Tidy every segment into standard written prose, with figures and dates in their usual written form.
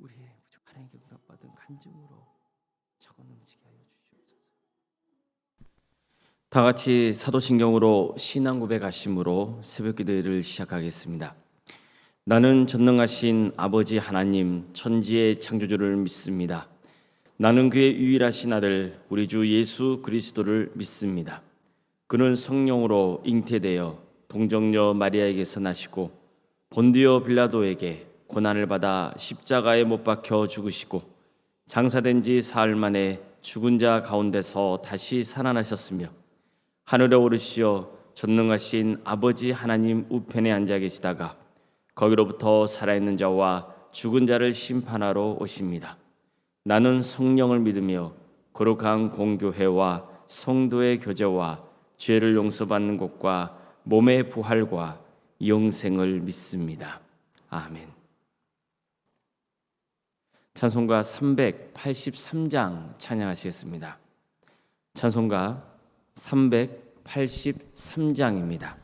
우리의 하나님께 응답받은 간증으로 적어 넘치게 하여 주시옵소서. 다 같이 사도신경으로 신앙 고백하심으로 새벽기도를 시작하겠습니다. 나는 전능하신 아버지 하나님 천지의 창조주를 믿습니다. 나는 그의 유일하신 아들 우리 주 예수 그리스도를 믿습니다. 그는 성령으로 잉태되어 동정녀 마리아에게서 나시고 본디오 빌라도에게 고난을 받아 십자가에 못 박혀 죽으시고 장사된 지 사흘 만에 죽은 자 가운데서 다시 살아나셨으며 하늘에 오르시어 전능하신 아버지 하나님 우편에 앉아 계시다가 거기로부터 살아있는 자와 죽은 자를 심판하러 오십니다. 나는 성령을 믿으며 거룩한 공교회와 성도의 교제와 죄를 용서받는 것과 몸의 부활과 영생을 믿습니다. 아멘. 찬송가 383장 찬양하시겠습니다. 찬송가 383장입니다.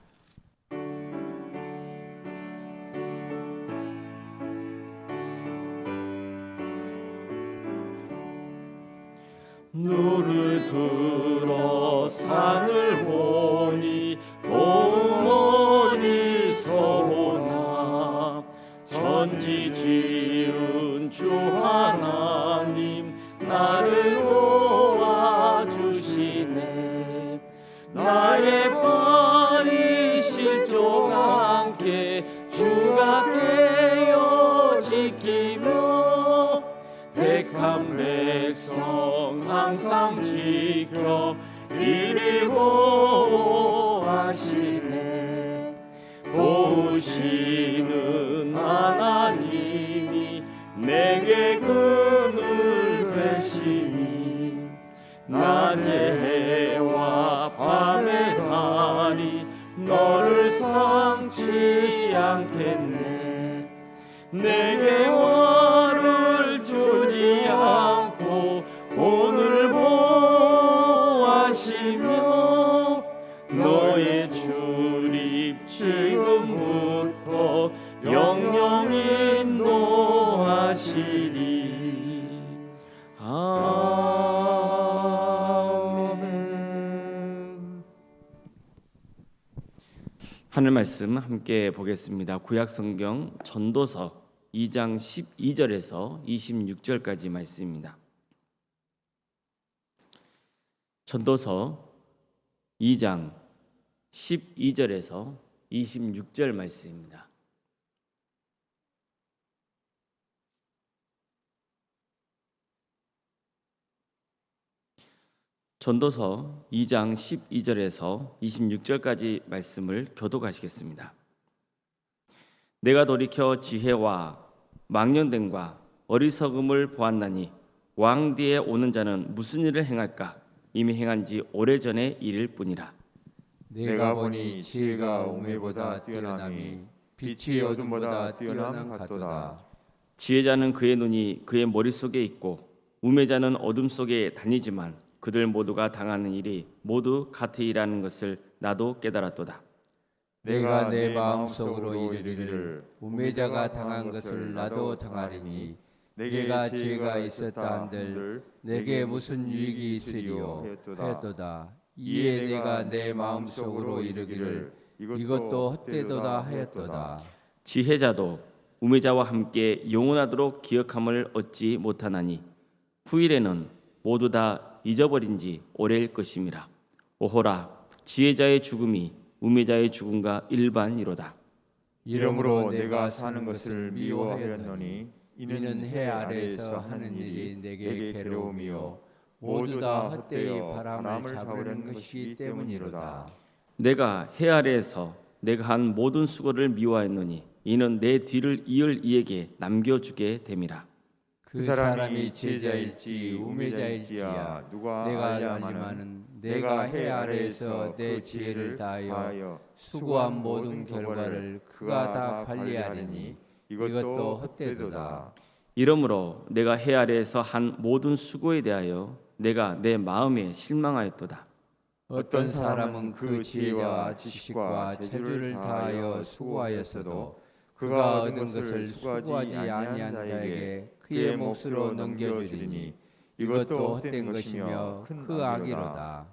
눈을 들어 산을 보니 도움 어디서 오나 천지 지은 주 하나님 나를 도와주시네. 나의 발이 실족 않게 주가 깨어 지키며 택한 백성 항상 지켜 이리 보호하시네. 도우시는 하나님이 내게 금을 베시니 낮의 해와 밤의 달이 너를 상치 않겠네. 내게 화를 주지 않고 오늘 보호하시며 너의 출입 지금부터 영영 인도하시리. 아멘. 하늘 말씀 함께 보겠습니다. 구약성경 전도서 2장 12절에서 26절까지 말씀입니다. 전도서 2장 12절에서 26절 말씀입니다. 전도서 2장 12절에서 26절까지 말씀을 교독하시겠습니다. 내가 돌이켜 지혜와 망령됨과 어리석음을 보았나니 왕 뒤에 오는 자는 무슨 일을 행할까? 이미 행한 지 오래전의 일일 뿐이라. 내가 보니 지혜가 우매보다 뛰어남이 빛이 어둠보다 뛰어남 같도다. 지혜자는 그의 눈이 그의 머릿속에 있고 우매자는 어둠 속에 다니지만 그들 모두가 당하는 일이 모두 같으리라는 것을 나도 깨달았도다. 내가 내 마음속으로 이르기를 우매자가 당한 것을 나도 당하리니 내가 지혜가 있었다 한들 내게 무슨 유익이 있으리요 하였도다. 이에 내가 내 마음속으로 이르기를 이것도 헛되도다 하였도다. 지혜자도 우매자와 함께 영원하도록 기억함을 얻지 못하나니 후일에는 모두 다 잊어버린 지 오래일 것임이라. 오호라, 지혜자의 죽음이 우매자의 죽음과 일반이로다. 이러므로 내가 사는 것을 미워하였노니 이는 해 아래에서 하는 일이 내게 괴로움이요 모두 다 헛되이 바람을 잡으려는 것이기 때문이로다. 내가 해 아래에서 내가 한 모든 수고를 미워하였노니 이는 내 뒤를 이을 이에게 남겨주게 됨이라. 그 사람이 지혜자일지 우매자일지야 누가 알려마는 내가 해 아래에서 내 지혜를 다하여 수고한 모든 결과를 그가 다 관리하리니 이것도 헛되도다. 이러므로 내가 해 아래에서 한 모든 수고에 대하여 내가 내 마음에 실망하였도다. 어떤 사람은 그 지혜와 지식과 재주를 다하여 수고하였어도 그가 얻은 것을 수고하지 아니한 자에게 그의 몫으로 넘겨주리니 이것도 헛된 것이며 큰 악이로다.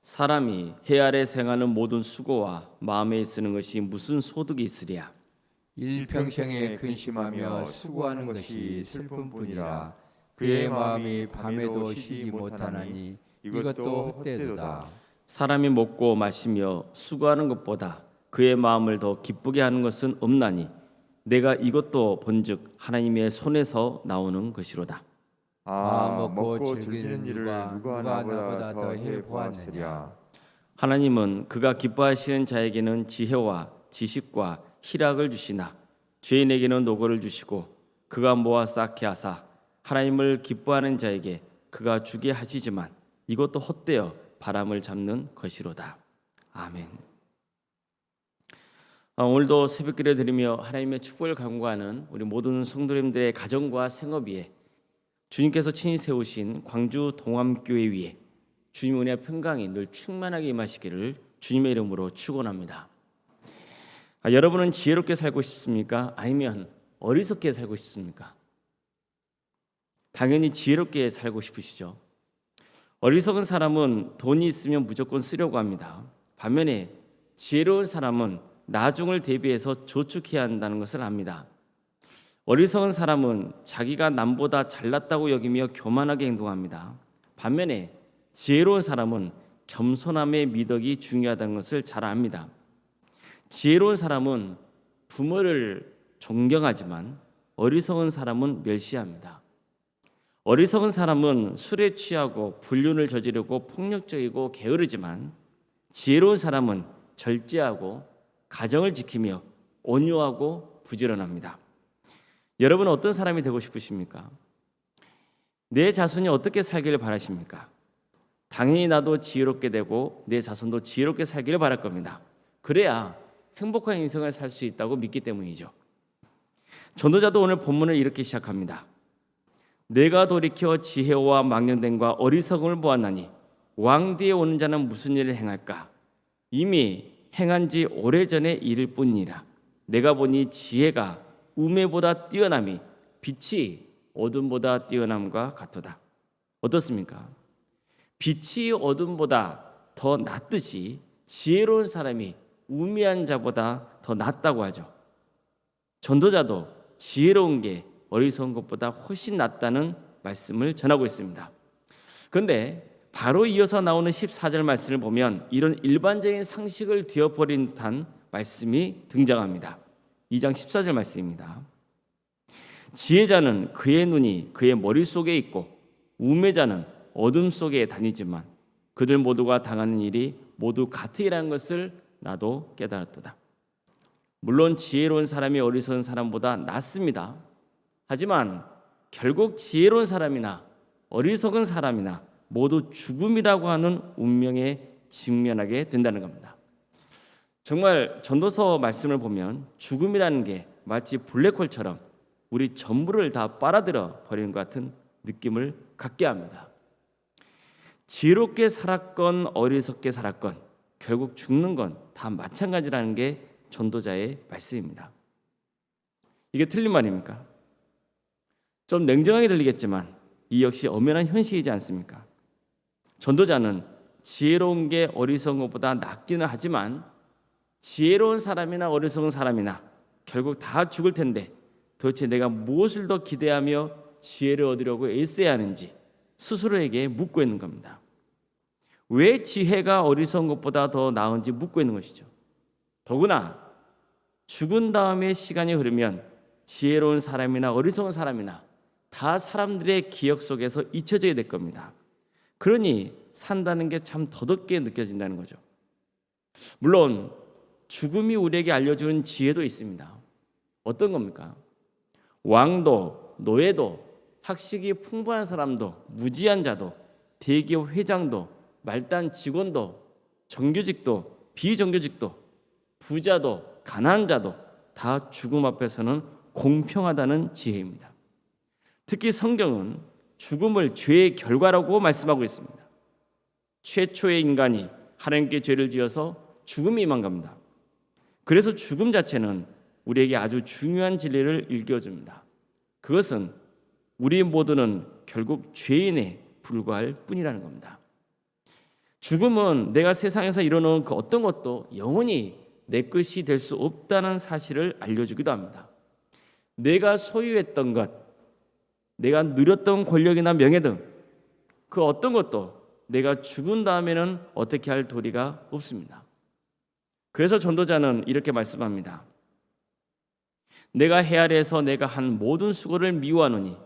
사람이 해 아래 생하는 모든 수고와 마음에 쓰는 것이 무슨 소득이 있으랴. 일평생에 근심하며 수고하는 것이 슬픔뿐이라. 그의 마음이 밤에도 쉬지 못하나니 이것도 헛되도다. 사람이 먹고 마시며 수고하는 것보다 그의 마음을 더 기쁘게 하는 것은 없나니 내가 이것도 본즉 하나님의 손에서 나오는 것이로다. 먹고 즐기는 일을 누가 나보다 더 해 보았느냐. 하나님은 그가 기뻐하시는 자에게는 지혜와 지식과 희락을 주시나 죄인에게는 노고를 주시고 그가 모아 쌓게 하사 하나님을 기뻐하는 자에게 그가 주게 하시지만 이것도 헛되어 바람을 잡는 것이로다. 아멘. 오늘도 새벽기를 드리며 하나님의 축복을 간구하는 우리 모든 성도님들의 가정과 생업 위에 주님께서 친히 세우신 광주 동암교회 위에 주님 은혜와 평강이 늘 충만하게 임하시기를 주님의 이름으로 축원합니다. 여러분은 지혜롭게 살고 싶습니까? 아니면 어리석게 살고 싶습니까? 당연히 지혜롭게 살고 싶으시죠. 어리석은 사람은 돈이 있으면 무조건 쓰려고 합니다. 반면에 지혜로운 사람은 나중을 대비해서 저축해야 한다는 것을 압니다. 어리석은 사람은 자기가 남보다 잘났다고 여기며 교만하게 행동합니다. 반면에 지혜로운 사람은 겸손함의 미덕이 중요하다는 것을 잘 압니다. 지혜로운 사람은 부모를 존경하지만 어리석은 사람은 멸시합니다. 어리석은 사람은 술에 취하고 불륜을 저지르고 폭력적이고 게으르지만 지혜로운 사람은 절제하고 가정을 지키며 온유하고 부지런합니다. 여러분은 어떤 사람이 되고 싶으십니까? 내 자손이 어떻게 살기를 바라십니까? 당연히 나도 지혜롭게 되고 내 자손도 지혜롭게 살기를 바랄 겁니다. 그래야 행복한 인생을 살 수 있다고 믿기 때문이죠. 전도자도 오늘 본문을 이렇게 시작합니다. 내가 돌이켜 지혜와 망령됨과 어리석음을 보았나니 왕 뒤에 오는 자는 무슨 일을 행할까? 이미 행한 지 오래전의 일일 뿐이라. 내가 보니 지혜가 우매보다 뛰어남이 빛이 어둠보다 뛰어남과 같도다. 어떻습니까? 빛이 어둠보다 더 낫듯이 지혜로운 사람이 우매한 자보다 더 낫다고 하죠. 전도자도 지혜로운 게 어리석은 것보다 훨씬 낫다는 말씀을 전하고 있습니다. 그런데 바로 이어서 나오는 14절 말씀을 보면 이런 일반적인 상식을 뒤엎어린 듯한 말씀이 등장합니다. 2장 14절 말씀입니다. 지혜자는 그의 눈이 그의 머릿속에 있고 우매자는 어둠 속에 다니지만 그들 모두가 당하는 일이 모두 같으리라는 것을 나도 깨달았도다. 물론 지혜로운 사람이 어리석은 사람보다 낫습니다. 하지만 결국 지혜로운 사람이나 어리석은 사람이나 모두 죽음이라고 하는 운명에 직면하게 된다는 겁니다. 정말 전도서 말씀을 보면 죽음이라는 게 마치 블랙홀처럼 우리 전부를 다 빨아들여 버리는 것 같은 느낌을 갖게 합니다. 지혜롭게 살았건 어리석게 살았건 결국 죽는 건 다 마찬가지라는 게 전도자의 말씀입니다. 이게 틀린 말입니까? 좀 냉정하게 들리겠지만 이 역시 엄연한 현실이지 않습니까? 전도자는 지혜로운 게 어리석은 것보다 낫기는 하지만 지혜로운 사람이나 어리석은 사람이나 결국 다 죽을 텐데 도대체 내가 무엇을 더 기대하며 지혜를 얻으려고 애써야 하는지 스스로에게 묻고 있는 겁니다. 왜 지혜가 어리석은 것보다 더 나은지 묻고 있는 것이죠. 더구나 죽은 다음에 시간이 흐르면 지혜로운 사람이나 어리석은 사람이나 다 사람들의 기억 속에서 잊혀지게 될 겁니다. 그러니 산다는 게 참 더덥게 느껴진다는 거죠. 물론 죽음이 우리에게 알려주는 지혜도 있습니다. 어떤 겁니까? 왕도, 노예도, 학식이 풍부한 사람도, 무지한 자도, 대기업 회장도, 말단 직원도, 정규직도, 비정규직도, 부자도, 가난한 자도 다 죽음 앞에서는 공평하다는 지혜입니다. 특히 성경은 죽음을 죄의 결과라고 말씀하고 있습니다. 최초의 인간이 하나님께 죄를 지어서 죽음이 임한 겁니다. 그래서 죽음 자체는 우리에게 아주 중요한 진리를 일깨워줍니다. 그것은 우리 모두는 결국 죄인에 불과할 뿐이라는 겁니다. 죽음은 내가 세상에서 이뤄놓은 그 어떤 것도 영원히 내 것이 될 수 없다는 사실을 알려주기도 합니다. 내가 소유했던 것, 내가 누렸던 권력이나 명예 등 그 어떤 것도 내가 죽은 다음에는 어떻게 할 도리가 없습니다. 그래서 전도자는 이렇게 말씀합니다. 내가 해 아래에서 내가 한 모든 수고를 미워하노니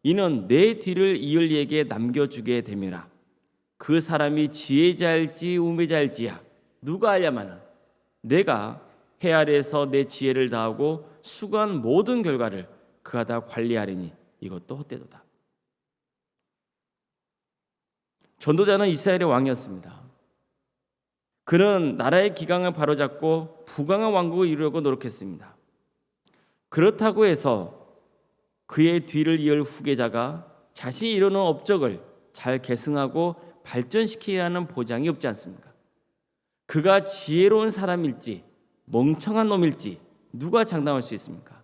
이는 내 뒤를 이을 이에게 남겨주게 됨이라. 그 사람이 지혜자일지 우매자일지야 누가 알냐마는 내가 해 아래에서 내 지혜를 다하고 수고한 모든 결과를 그가 다 관리하리니 이것도 헛되도다. 전도자는 이스라엘의 왕이었습니다. 그는 나라의 기강을 바로잡고 부강한 왕국을 이루려고 노력했습니다. 그렇다고 해서 그의 뒤를 이을 후계자가 자신이 이루는 업적을 잘 계승하고 발전시키라는 보장이 없지 않습니까? 그가 지혜로운 사람일지 멍청한 놈일지 누가 장담할 수 있습니까?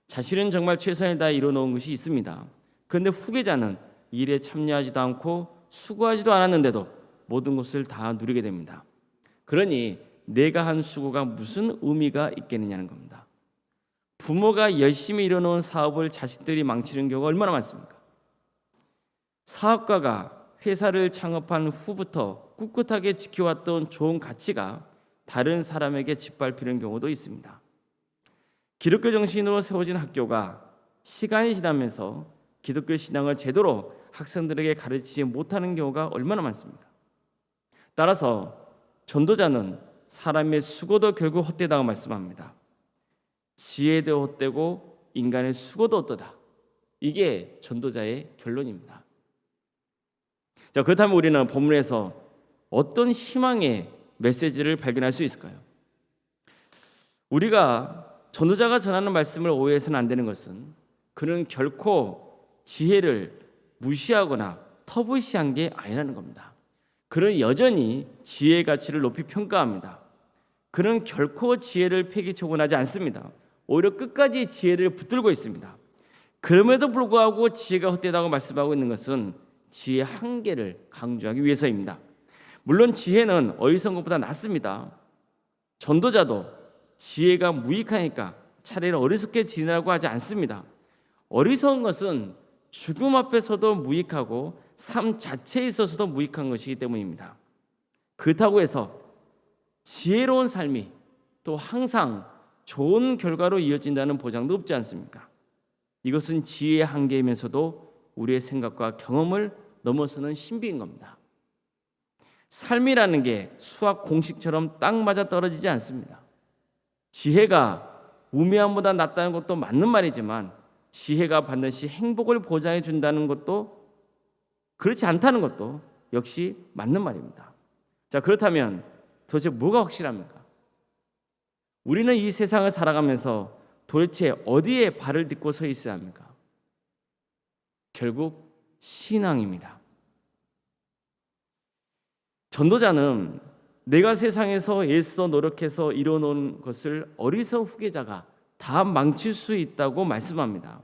자신은 정말 최선을 다해 이뤄놓은 것이 있습니다. 그런데 후계자는 일에 참여하지도 않고 수고하지도 않았는데도 모든 것을 다 누리게 됩니다. 그러니 내가 한 수고가 무슨 의미가 있겠느냐는 겁니다. 부모가 열심히 이뤄놓은 사업을 자식들이 망치는 경우가 얼마나 많습니까? 사업가가 회사를 창업한 후부터 꿋꿋하게 지켜왔던 좋은 가치가 다른 사람에게 짓밟히는 경우도 있습니다. 기독교 정신으로 세워진 학교가 시간이 지나면서 기독교 신앙을 제대로 학생들에게 가르치지 못하는 경우가 얼마나 많습니까? 따라서 전도자는 사람의 수고도 결국 헛되다고 말씀합니다. 지혜도 헛되고 인간의 수고도 헛되다. 이게 전도자의 결론입니다. 자, 그렇다면 우리는 본문에서 어떤 희망의 메시지를 발견할 수 있을까요? 우리가 전도자가 전하는 말씀을 오해해서는 안 되는 것은 그는 결코 지혜를 무시하거나 터부시한 게 아니라는 겁니다. 그는 여전히 지혜의 가치를 높이 평가합니다. 그는 결코 지혜를 폐기처분하지 않습니다. 오히려 끝까지 지혜를 붙들고 있습니다. 그럼에도 불구하고 지혜가 헛되다고 말씀하고 있는 것은 지혜의 한계를 강조하기 위해서입니다. 물론 지혜는 어리석은 것보다 낫습니다. 전도자도 지혜가 무익하니까 차라리 어리석게 지내라고 하지 않습니다. 어리석은 것은 죽음 앞에서도 무익하고 삶 자체에 있어서도 무익한 것이기 때문입니다. 그렇다고 해서 지혜로운 삶이 또 항상 좋은 결과로 이어진다는 보장도 없지 않습니까? 이것은 지혜의 한계이면서도 우리의 생각과 경험을 넘어서는 신비인 겁니다. 삶이라는 게 수학 공식처럼 딱 맞아 떨어지지 않습니다. 지혜가 우매함보다 낫다는 것도 맞는 말이지만 지혜가 반드시 행복을 보장해 준다는 것도 그렇지 않다는 것도 역시 맞는 말입니다. 자, 그렇다면 도대체 뭐가 확실합니까? 우리는 이 세상을 살아가면서 도대체 어디에 발을 딛고 서 있어야 합니까? 결국 신앙입니다. 전도자는 내가 세상에서 애써 노력해서 이뤄놓은 것을 어리석은 후계자가 다 망칠 수 있다고 말씀합니다.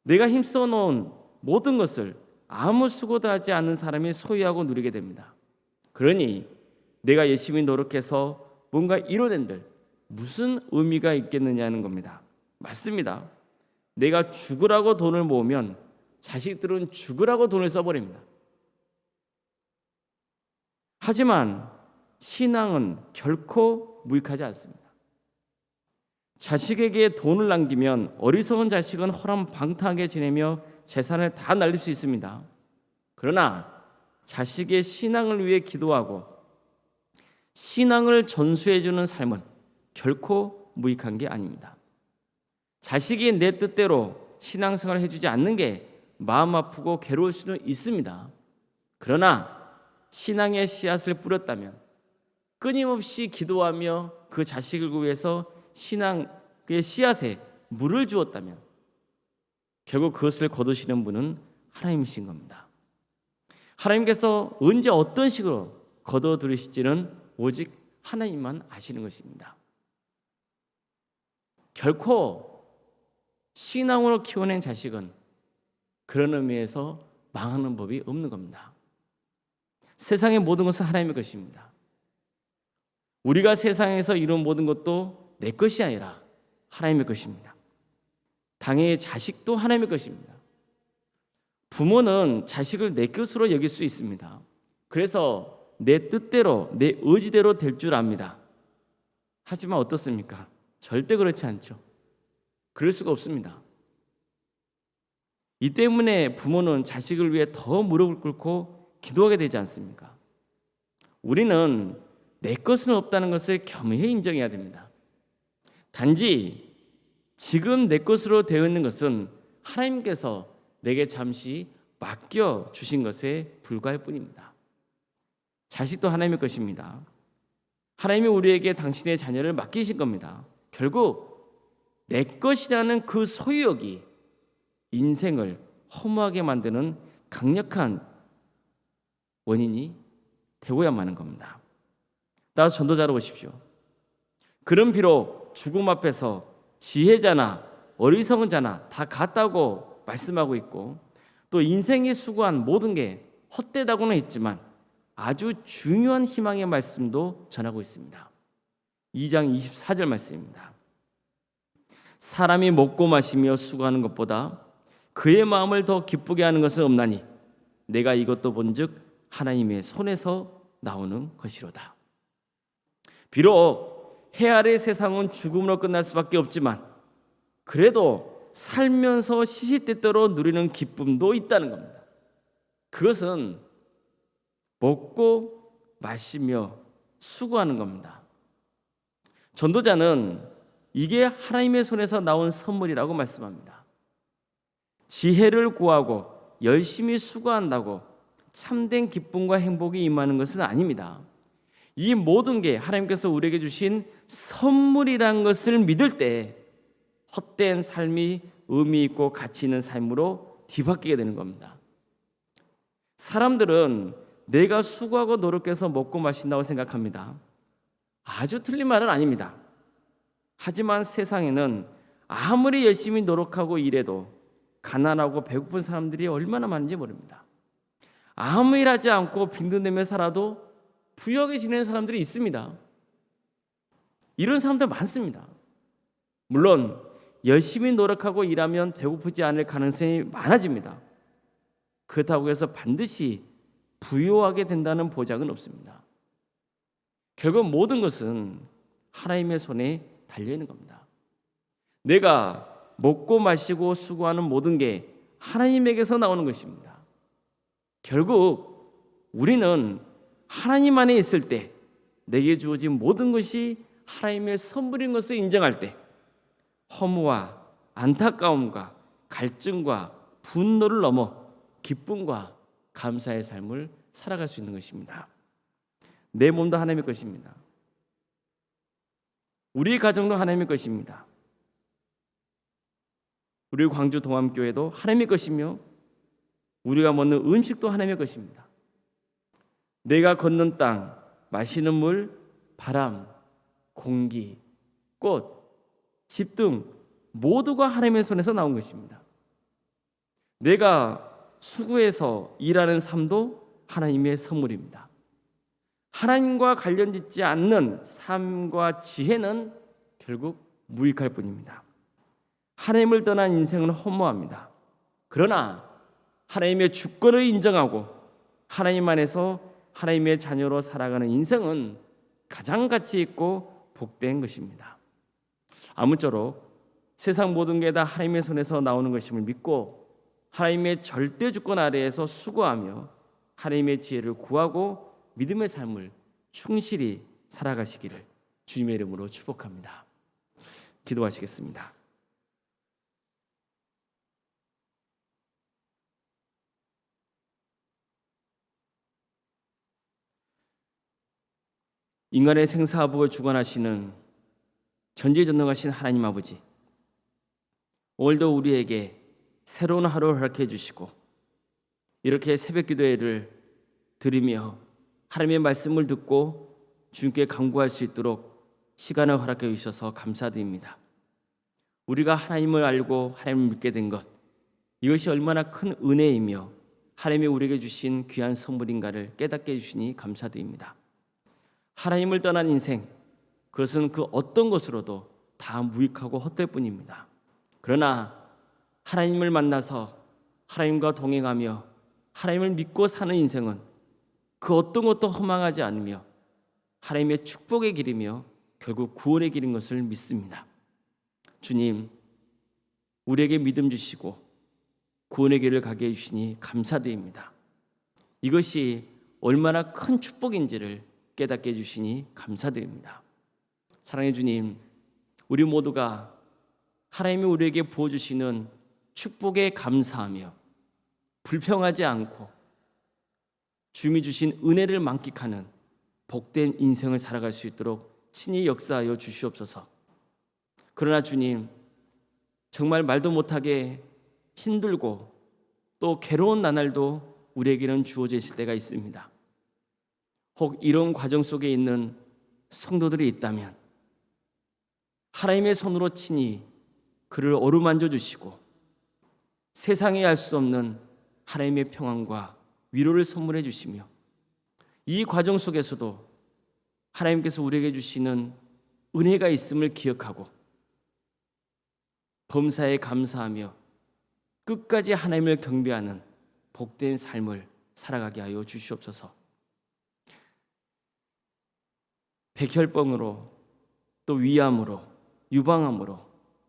내가 힘써 놓은 모든 것을 아무 수고도 하지 않는 사람이 소유하고 누리게 됩니다. 그러니 내가 열심히 노력해서 뭔가 이뤄낸들 무슨 의미가 있겠느냐는 겁니다. 맞습니다. 내가 죽으라고 돈을 모으면 자식들은 죽으라고 돈을 써버립니다. 하지만 신앙은 결코 무익하지 않습니다. 자식에게 돈을 남기면 어리석은 자식은 허랑방탕하게 지내며 재산을 다 날릴 수 있습니다. 그러나 자식의 신앙을 위해 기도하고 신앙을 전수해주는 삶은 결코 무익한 게 아닙니다. 자식이 내 뜻대로 신앙생활을 해주지 않는 게 마음 아프고 괴로울 수는 있습니다. 그러나 신앙의 씨앗을 뿌렸다면 끊임없이 기도하며 그 자식을 위해서 신앙의 씨앗에 물을 주었다면 결국 그것을 거두시는 분은 하나님이신 겁니다. 하나님께서 언제 어떤 식으로 거둬들이실지는 오직 하나님만 아시는 것입니다. 결코 신앙으로 키워낸 자식은 그런 의미에서 망하는 법이 없는 겁니다. 세상의 모든 것은 하나님의 것입니다. 우리가 세상에서 이룬 모든 것도 내 것이 아니라 하나님의 것입니다. 당연히 자식도 하나님의 것입니다. 부모는 자식을 내 것으로 여길 수 있습니다. 그래서 내 뜻대로, 내 의지대로 될 줄 압니다. 하지만 어떻습니까? 절대 그렇지 않죠. 그럴 수가 없습니다. 이 때문에 부모는 자식을 위해 더 무릎을 꿇고 기도하게 되지 않습니까? 우리는 내 것은 없다는 것을 겸허히 인정해야 됩니다. 단지 지금 내 것으로 되어 있는 것은 하나님께서 내게 잠시 맡겨 주신 것에 불과할 뿐입니다. 자식도 하나님의 것입니다. 하나님이 우리에게 당신의 자녀를 맡기신 겁니다. 결국 내 것이라는 그 소유욕이 인생을 허무하게 만드는 강력한 원인이 되고야만 하는 겁니다. 따라서 전도자로 보십시오. 그럼 비록 죽음 앞에서 지혜자나 어리석은 자나 다 같다고 말씀하고 있고 또 인생에 수고한 모든 게 헛되다고는 했지만 아주 중요한 희망의 말씀도 전하고 있습니다. 2장 24절 말씀입니다. 사람이 먹고 마시며 수고하는 것보다 그의 마음을 더 기쁘게 하는 것은 없나니 내가 이것도 본즉 하나님의 손에서 나오는 것이로다. 비록 해 아래 세상은 죽음으로 끝날 수밖에 없지만 그래도 살면서 시시때때로 누리는 기쁨도 있다는 겁니다. 그것은 먹고 마시며 수고하는 겁니다. 전도자는 이게 하나님의 손에서 나온 선물이라고 말씀합니다. 지혜를 구하고 열심히 수고한다고 참된 기쁨과 행복이 임하는 것은 아닙니다. 이 모든 게 하나님께서 우리에게 주신 선물이라는 것을 믿을 때 헛된 삶이 의미 있고 가치 있는 삶으로 뒤바뀌게 되는 겁니다. 사람들은 내가 수고하고 노력해서 먹고 마신다고 생각합니다. 아주 틀린 말은 아닙니다. 하지만 세상에는 아무리 열심히 노력하고 일해도 가난하고 배고픈 사람들이 얼마나 많은지 모릅니다. 아무 일하지 않고 빈둥대며 살아도 부유하게 지내는 사람들이 있습니다. 이런 사람들 많습니다. 물론 열심히 노력하고 일하면 배고프지 않을 가능성이 많아집니다. 그렇다고 해서 반드시 부유하게 된다는 보장은 없습니다. 결국 모든 것은 하나님의 손에 달려있는 겁니다. 내가 먹고 마시고 수고하는 모든 게 하나님에게서 나오는 것입니다. 결국 우리는 하나님 안에 있을 때 내게 주어진 모든 것이 하나님의 선물인 것을 인정할 때 허무와 안타까움과 갈증과 분노를 넘어 기쁨과 감사의 삶을 살아갈 수 있는 것입니다. 내 몸도 하나님의 것입니다. 우리 가정도 하나님의 것입니다. 우리 광주 동암교회도 하나님의 것이며 우리가 먹는 음식도 하나님의 것입니다. 내가 걷는 땅, 마시는 물, 바람, 공기, 꽃, 집 등 모두가 하나님의 손에서 나온 것입니다. 내가 수고해서 일하는 삶도 하나님의 선물입니다. 하나님과 관련짓지 않는 삶과 지혜는 결국 무익할 뿐입니다. 하나님을 떠난 인생은 허무합니다. 그러나 하나님의 주권을 인정하고 하나님 안에서 하나님의 자녀로 살아가는 인생은 가장 가치 있고 복된 것입니다. 아무쪼록 세상 모든 게 다 하나님의 손에서 나오는 것임을 믿고 하나님의 절대 주권 아래에서 수고하며 하나님의 지혜를 구하고 믿음의 삶을 충실히 살아가시기를 주님의 이름으로 축복합니다. 기도하시겠습니다. 인간의 생사화복을 주관하시는 전지전능하신 하나님 아버지, 오늘도 우리에게 새로운 하루를 허락해 주시고 이렇게 새벽 기도회를 드리며 하나님의 말씀을 듣고 주님께 간구할 수 있도록 시간을 허락해 주셔서 감사드립니다. 우리가 하나님을 알고 하나님을 믿게 된 것, 이것이 얼마나 큰 은혜이며 하나님이 우리에게 주신 귀한 선물인가를 깨닫게 해주시니 감사드립니다. 하나님을 떠난 인생, 그것은 그 어떤 것으로도 다 무익하고 헛될 뿐입니다. 그러나 하나님을 만나서 하나님과 동행하며 하나님을 믿고 사는 인생은 그 어떤 것도 허망하지 않으며 하나님의 축복의 길이며 결국 구원의 길인 것을 믿습니다. 주님, 우리에게 믿음 주시고 구원의 길을 가게 해주시니 감사드립니다. 이것이 얼마나 큰 축복인지를 깨닫게 해주시니 감사드립니다. 사랑의 주님, 우리 모두가 하나님이 우리에게 부어주시는 축복에 감사하며 불평하지 않고 주님이 주신 은혜를 만끽하는 복된 인생을 살아갈 수 있도록 친히 역사하여 주시옵소서. 그러나 주님, 정말 말도 못하게 힘들고 또 괴로운 나날도 우리에게는 주어져 있을 때가 있습니다. 혹 이런 과정 속에 있는 성도들이 있다면 하나님의 손으로 친히 그를 어루만져 주시고 세상에 알 수 없는 하나님의 평안과 위로를 선물해 주시며 이 과정 속에서도 하나님께서 우리에게 주시는 은혜가 있음을 기억하고 범사에 감사하며 끝까지 하나님을 경배하는 복된 삶을 살아가게 하여 주시옵소서. 백혈병으로 또 위암으로 유방암으로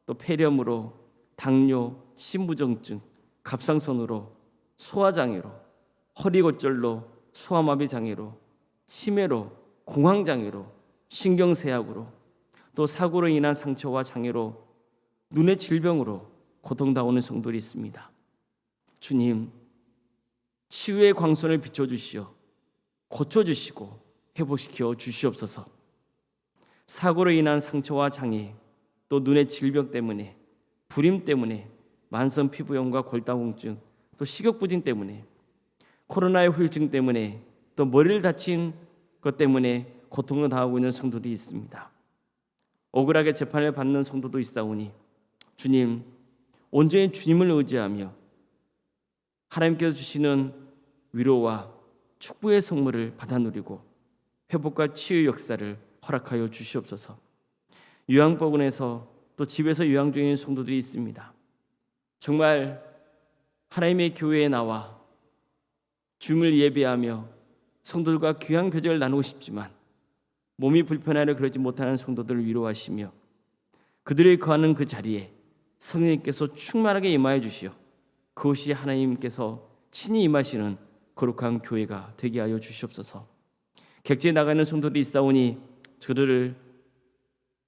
또 폐렴으로 당뇨, 심부정증, 갑상선으로 소화장애로 허리골절로 소아마비 장애로 치매로 공황장애로 신경쇠약으로 또 사고로 인한 상처와 장애로 눈의 질병으로 고통당하는 성도들이 있습니다. 주님, 치유의 광선을 비춰주시어 고쳐주시고 회복시켜 주시옵소서. 사고로 인한 상처와 장애 또 눈의 질병 때문에 불임 때문에 만성 피부염과 골다공증 또 식욕부진 때문에 코로나의 후유증 때문에 또 머리를 다친 것 때문에 고통을 당하고 있는 성도들이 있습니다. 억울하게 재판을 받는 성도도 있사오니 주님, 온전히 주님을 의지하며 하나님께서 주시는 위로와 축복의 선물을 받아 누리고 회복과 치유 역사를 허락하여 주시옵소서. 요양병원에서 또 집에서 요양 중인 성도들이 있습니다. 정말 하나님의 교회에 나와 주님을 예배하며 성도들과 귀한 교제를 나누고 싶지만 몸이 불편하여 그러지 못하는 성도들을 위로하시며 그들이 거하는 그 자리에 성령님께서 충만하게 임하여 주시어 그것이 하나님께서 친히 임하시는 거룩한 교회가 되게 하여 주시옵소서. 객지에 나가는 성도들이 있사오니 그들을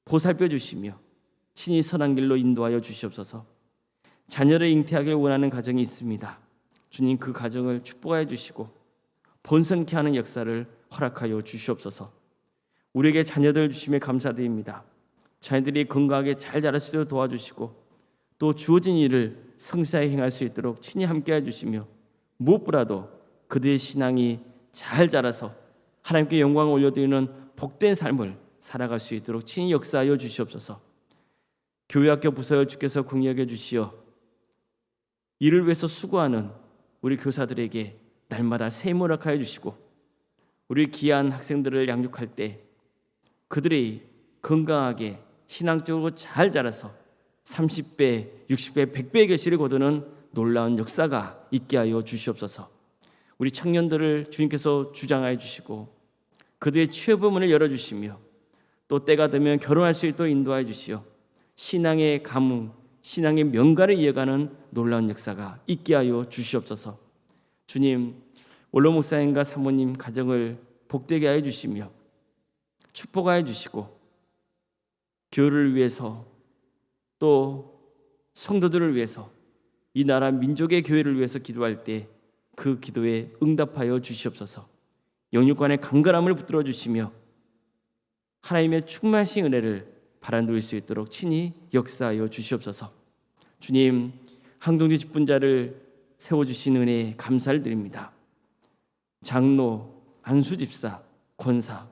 보살펴 주시며 친히 선한 길로 인도하여 주시옵소서. 자녀를 잉태하길 원하는 가정이 있습니다. 주님, 그 가정을 축복하여 주시고 번성케 하는 역사를 허락하여 주시옵소서. 우리에게 자녀들 주심에 감사드립니다. 자녀들이 건강하게 잘 자랄 수 있도록 도와주시고 또 주어진 일을 성실하게 행할 수 있도록 친히 함께해 주시며 무엇보다도 그들의 신앙이 잘 자라서 하나님께 영광을 올려드리는 복된 삶을 살아갈 수 있도록 친히 역사하여 주시옵소서. 교회학교 부서여 주께서 긍휼히 여겨 주시어 이를 위해서 수고하는 우리 교사들에게 날마다 새 힘을 허락하여 주시고 우리 귀한 학생들을 양육할 때 그들이 건강하게 신앙적으로 잘 자라서 30배, 60배, 100배의 결실을 거두는 놀라운 역사가 있게 하여 주시옵소서. 우리 청년들을 주님께서 주장하여 주시고 그들의 취업의 문을 열어주시며 또 때가 되면 결혼할 수 있도록 인도하여 주시어 신앙의 가문, 신앙의 명가를 이어가는 놀라운 역사가 있게 하여 주시옵소서. 주님, 원로 목사님과 사모님 가정을 복되게 하여 주시며 축복하여 주시고 교회를 위해서 또 성도들을 위해서 이 나라 민족의 교회를 위해서 기도할 때 그 기도에 응답하여 주시옵소서. 영육간의 강건함을 붙들어 주시며 하나님의 충만하신 은혜를 바라 누릴 수 있도록 친히 역사하여 주시옵소서. 주님, 항동지 집분자를 세워주신 은혜에 감사를 드립니다. 장로, 안수집사, 권사,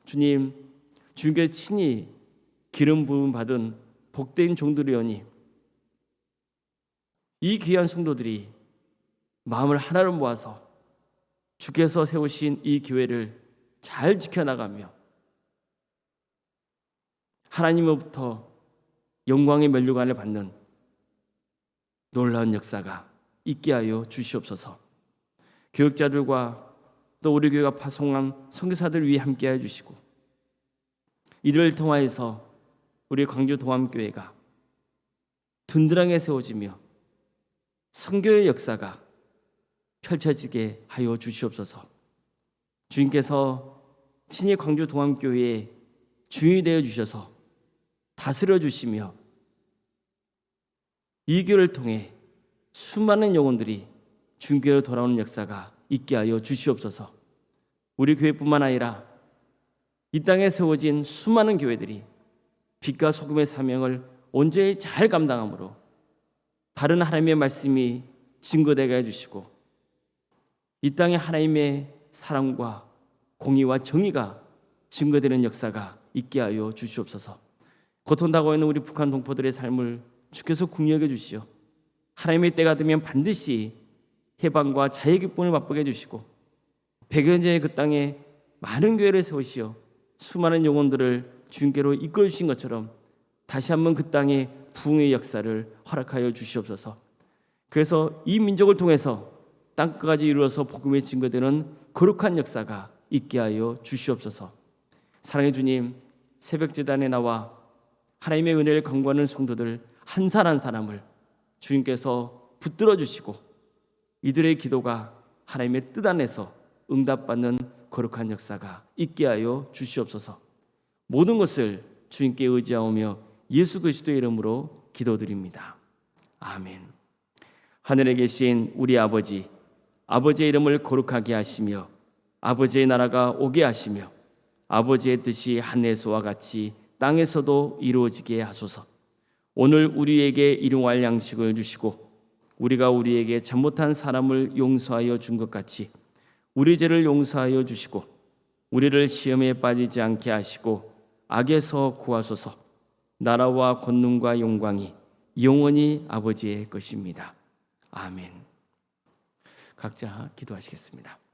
주님, 주님께 친히 기름 부음 받은 복된 종들이오니 이 귀한 성도들이 마음을 하나로 모아서 주께서 세우신 이 교회를 잘 지켜나가며 하나님으로부터 영광의 면류관을 받는 놀라운 역사가 있게 하여 주시옵소서. 교육자들과 또 우리 교회가 파송한 선교사들 위해 함께해 주시고, 이들을 통하여서 우리 광주 동암교회가 든든하게 세워지며 선교의 역사가 펼쳐지게 하여 주시옵소서. 주님께서 친히 광주 동암교회의 주인이 되어 주셔서 다스려 주시며 이 교회를 통해 수많은 영혼들이 주님께로 돌아오는 역사가 있게 하여 주시옵소서. 우리 교회뿐만 아니라 이 땅에 세워진 수많은 교회들이 빛과 소금의 사명을 온전히 잘 감당함으로 바른 하나님의 말씀이 증거되게 해주시고 이 땅에 하나님의 사랑과 공의와 정의가 증거되는 역사가 있게 하여 주시옵소서. 고통당하고 있는 우리 북한 동포들의 삶을 주께서 긍휼히 주시어 하나님의 때가 되면 반드시 해방과 자유의 기쁨을 맛보게 해주시고 100여년의 그 땅에 많은 교회를 세우시어 수많은 영혼들을 주님께로 이끌어 주신 것처럼 다시 한번 그 땅에 부흥의 역사를 허락하여 주시옵소서. 그래서 이 민족을 통해서 땅끝까지 이루어서 복음의 증거되는 거룩한 역사가 있게 하여 주시옵소서. 사랑의 주님, 새벽 제단에 나와 하나님의 은혜를 간구하는 성도들 한 사람 한 사람을 주님께서 붙들어 주시고 이들의 기도가 하나님의 뜻 안에서 응답받는 거룩한 역사가 있게 하여 주시옵소서. 모든 것을 주님께 의지하오며 예수 그리스도의 이름으로 기도드립니다. 아멘. 하늘에 계신 우리 아버지, 아버지의 이름을 거룩하게 하시며 아버지의 나라가 오게 하시며 아버지의 뜻이 하늘에서와 같이 땅에서도 이루어지게 하소서. 오늘 우리에게 일용할 양식을 주시고 우리가 우리에게 잘못한 사람을 용서하여 준 것 같이 우리 죄를 용서하여 주시고 우리를 시험에 빠지지 않게 하시고 악에서 구하소서. 나라와 권능과 영광이 영원히 아버지의 것입니다. 아멘. 각자 기도하시겠습니다.